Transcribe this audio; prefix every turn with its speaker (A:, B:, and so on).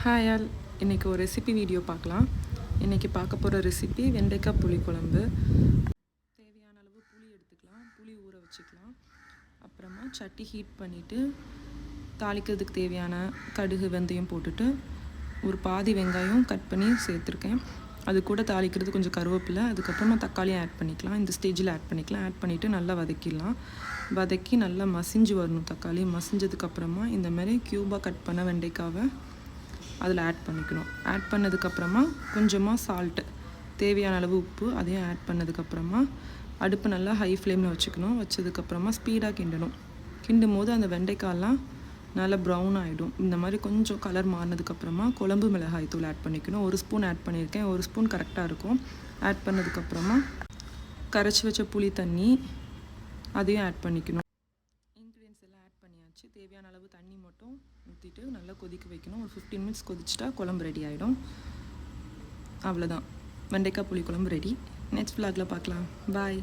A: Hi all, இன்றைக்கி ஒரு recipe video பார்க்கலாம். இன்றைக்கி பார்க்க போகிற ரெசிபி வெண்டைக்காய் புளிக்குழம்பு. தேவையான அளவு புளி எடுத்துக்கலாம், புளி ஊற வச்சுக்கலாம். அப்புறமா சட்டி ஹீட் பண்ணிவிட்டு தாளிக்கிறதுக்கு தேவையான கடுகு வெந்தயம் போட்டுட்டு ஒரு பாதி வெங்காயம் கட் பண்ணி சேர்த்துருக்கேன். அது கூட தாளிக்கிறது கொஞ்சம் கருவேப்பிலை, அதுக்கப்புறமா தக்காளியும் ஆட் பண்ணிக்கலாம். இந்த ஸ்டேஜில் ஆட் பண்ணிக்கலாம். ஆட் பண்ணிவிட்டு நல்லா வதக்கிடலாம். வதக்கி நல்லா மசிஞ்சு வரணும். தக்காளி மசிஞ்சதுக்கப்புறமா இந்த மாதிரி க்யூபாக கட் பண்ண வெண்டைக்காவை அதில் ஆட் பண்ணிக்கணும். ஆட் பண்ணதுக்கப்புறமா கொஞ்சமாக சால்ட்டு, தேவையான அளவு உப்பு, அதையும் ஆட் பண்ணதுக்கப்புறமா அடுப்பு நல்லா ஹை ஃப்ளேமில் வச்சுக்கணும். வச்சதுக்கப்புறமா ஸ்பீடாக கிண்டணும். கிண்டும் போது அந்த வெண்டைக்காயெல்லாம் நல்லா ப்ரௌன் ஆகிடும். இந்த மாதிரி கொஞ்சம் கலர் மாறினதுக்கப்புறமா குழம்பு மிளகாய் தூள் ஆட் பண்ணிக்கணும். 1 ஸ்பூன் ஆட் பண்ணியிருக்கேன். 1 ஸ்பூன் கரெக்டாக இருக்கும். ஆட் பண்ணதுக்கப்புறமா கரைச்சி வச்ச புளி தண்ணி அதையும் ஆட் பண்ணிக்கணும். இன்க்ரீடியன்ஸ் எல்லாம் ஆட் பண்ணியாச்சு. தேவையான அளவு தண்ணி மட்டும் ஊற்றிட்டு நல்லா கொதிக்க வைக்கணும். ஒரு 15 மினிட்ஸ் கொதிச்சிட்டா குழம்பு ரெடி ஆகிடும். அவ்வளோதான், வெண்டைக்காய் புளி குழம்பு ரெடி. நெக்ஸ்ட் vlogல பார்க்கலாம். பாய்.